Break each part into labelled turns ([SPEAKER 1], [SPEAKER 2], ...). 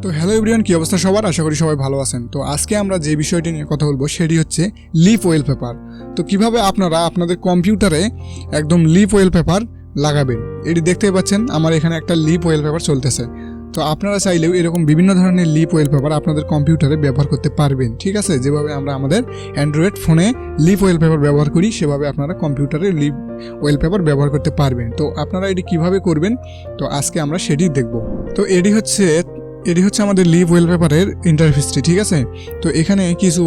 [SPEAKER 1] তো hello everyone, কি অবস্থা সবার? আশা করি সবাই ভালো আছেন। তো আজকে আমরা যে বিষয়টি নিয়ে কথা বলবো সেটি হচ্ছে লিপ ওয়ালপেপার। তো কিভাবে আপনারা আপনাদের কম্পিউটারে একদম লিপ ওয়ালপেপার লাগাবেন। এটি দেখতেই পাচ্ছেন আমার এখানে একটা লিপ ওয়ালপেপার চলতেছে। তো আপনারা চাইলেও এরকম বিভিন্ন ধরনের লিপ ওয়ালপেপার আপনাদের কম্পিউটারে ব্যবহার করতে পারবেন, ঠিক আছে? যেভাবে আমরা আমাদের অ্যান্ড্রয়েড ফোনে লিপ ওয়ালপেপার ব্যবহার করি সেভাবে আপনারা কম্পিউটারে লিপ ওয়ালপেপার ব্যবহার করতে পারবেন। তো আপনারা এটি কিভাবে করবেন তো আজকে আমরা সেটি দেখব। তো এটি হচ্ছে আমাদের লিপ ওয়ালপেপারের ইন্টারফেসটি, ঠিক আছে? তো এখানে কিছু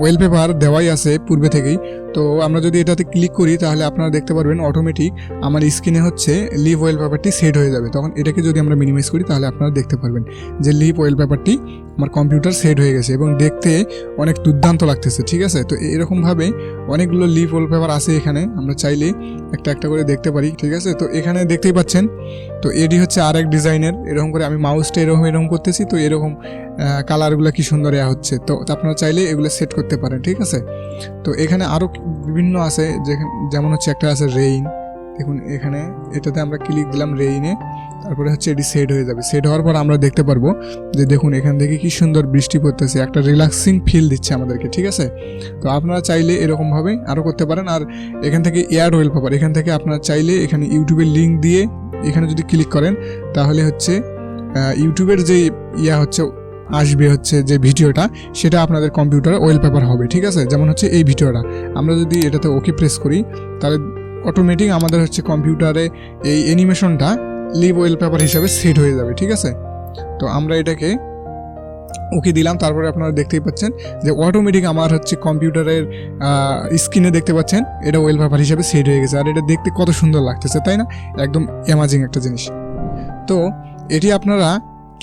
[SPEAKER 1] ওয়ালপেপার দেওয়াই আছে পূর্বে থেকেই। তো আমরা যদি এটাতে ক্লিক করি তাহলে আপনারা দেখতে পারবেন অটোমেটিক আমার স্ক্রিনে হচ্ছে লিপ ওয়ালপেপারটি সেট হয়ে যাবে। তখন এটাকে যদি আমরা মিনিমাইজ করি তাহলে আপনারা দেখতে পারবেন যে লিপ ওয়ালপেপারটি আমার কম্পিউটার সেট হয়ে গেছে এবং দেখতে অনেক দুর্দান্ত লাগতেছে, ঠিক আছে? তো এরকমভাবে অনেকগুলো লিপ ওয়ালপেপার আছে এখানে, আমরা চাইলে একটা একটা করে দেখতে পারি, ঠিক আছে? তো এখানে দেখতেই পাচ্ছেন। তো এটি হচ্ছে আরেক ডিজাইনের, এরকম করে আমি মাউসটা এরকম করতেছি। তো এরকম কালারগুলো কি সুন্দর হচ্ছে। তো আপনারা চাইলে এগুলো সেট করতে পারেন, ঠিক আছে? তো এখানে আরও বিভিন্ন আছে, যেমন হচ্ছে একটা আছে রেইন। দেখুন এখানে এটাতে আমরা ক্লিক দিলাম রেইনে, তারপরে হচ্ছে এটি সেট হয়ে যাবে। সেট হওয়ার পর আমরা দেখতে পারবো যে দেখুন এখান থেকে কি সুন্দর বৃষ্টি পড়তেছে, একটা রিল্যাক্সিং ফিল দিচ্ছে আমাদেরকে, ঠিক আছে? তো আপনারা চাইলে এরকমভাবে আরও করতে পারেন। আর এখান থেকে এয়ার ওয়ালপেপার, এখান থেকে আপনারা চাইলে এখানে ইউটিউবের লিঙ্ক দিয়ে এখানে যদি ক্লিক করেন তাহলে হচ্ছে ইউটিউবের যে আসবে হচ্ছে যে ভিডিওটা, সেটা আপনাদের কম্পিউটারে ওয়ালপেপার হবে, ঠিক আছে? যেমন হচ্ছে এই ভিডিওটা আমরা যদি এটাতে ওকে প্রেস করি তাহলে অটোমেটিক আমাদের হচ্ছে কম্পিউটারে এই অ্যানিমেশনটা লিপ ওয়ালপেপার হিসাবে সেট হয়ে যাবে, ঠিক আছে? তো আমরা এটাকে ওকে দিলাম, তারপরে আপনারা দেখতেই পাচ্ছেন যে অটোমেটিক আমার হচ্ছে কম্পিউটারের স্ক্রিনে দেখতে পাচ্ছেন এটা ওয়ালপেপার হিসাবে সেট হয়ে গেছে। আর এটা দেখতে কত সুন্দর লাগতেছে, তাই না? একদম অ্যামাজিং একটা জিনিস। তো এটি আপনারা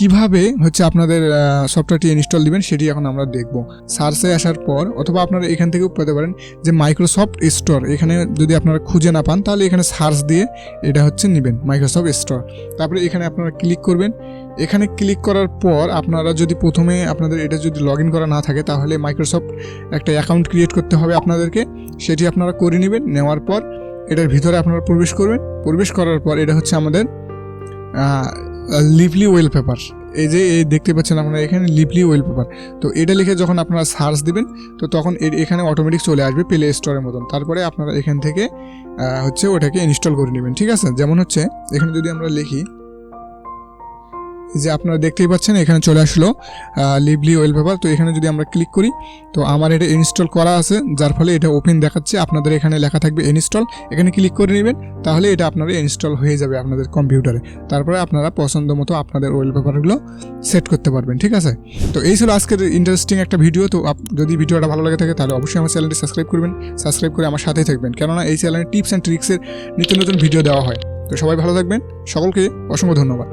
[SPEAKER 1] কিভাবে হচ্ছে আপনাদের সফটওয়্যারটি ইনস্টল দিবেন সেটি এখন আমরা দেখব। সার্চে আসার পর অথবা আপনারা এখান থেকেও পেতে পারেন যে মাইক্রোসফট স্টোর। এখানে যদি আপনারা খুঁজে না পান তাহলে এখানে সার্চ দিয়ে এটা হচ্ছে নেবেন মাইক্রোসফট স্টোর। তারপরে এখানে আপনারা ক্লিক করবেন। এখানে ক্লিক করার পর আপনারা যদি প্রথমে আপনাদের এটা যদি লগ ইন করা না থাকে তাহলে মাইক্রোসফট একটা অ্যাকাউন্ট ক্রিয়েট করতে হবে আপনাদেরকে, সেটি আপনারা করে নেবেন। নেওয়ার পর এটার ভিতরে আপনারা প্রবেশ করবেন। প্রবেশ করার পর এটা হচ্ছে আমাদের লিপলি ওয়ালপেপার। এই যে দেখতে পাচ্ছেন আপনারা এখানে লিপলি ওয়ালপেপার। তো এটা লিখে যখন আপনারা সার্চ দিবেন তো তখন এখানে অটোমেটিক চলে আসবে প্লে স্টোরের মতন। তারপরে আপনারা এখান থেকে হচ্ছে ওটাকে ইনস্টল করে নেবেন, ঠিক আছে? যেমন হচ্ছে এখানে যদি আমরা লিখি যে আপনারা দেখতেই পাচ্ছেন এখানে চলে আসলো লিপলি ওয়ালপেপার। তো এখানে যদি আমরা ক্লিক করি তো আমার এটা ইনস্টল করা আছে, যার ফলে এটা ওপেন দেখাচ্ছে। আপনাদের এখানে লেখা থাকবে ইনস্টল, এখানে ক্লিক করে নেবেন তাহলে এটা আপনারা ইনস্টল হয়ে যাবে আপনাদের কম্পিউটারে। তারপরে আপনারা পছন্দ মতো আপনাদের ওয়ালপেপারগুলো সেট করতে পারবেন, ঠিক আছে? তো এই ছিল আজকের ইন্টারেস্টিং একটা ভিডিও। তো যদি ভিডিওটা ভালো লাগে থাকে তাহলে অবশ্যই আমার চ্যানেলটি সাবস্ক্রাইব করবেন, সাবস্ক্রাইব করে আমার সাথেই থাকবেন, কেননা এই চ্যানেলে টিপস অ্যান্ড ট্রিক্সের নিত্য নতুন ভিডিও দেওয়া হয়। তো সবাই ভালো থাকবেন, সকলকে অসংখ্য ধন্যবাদ।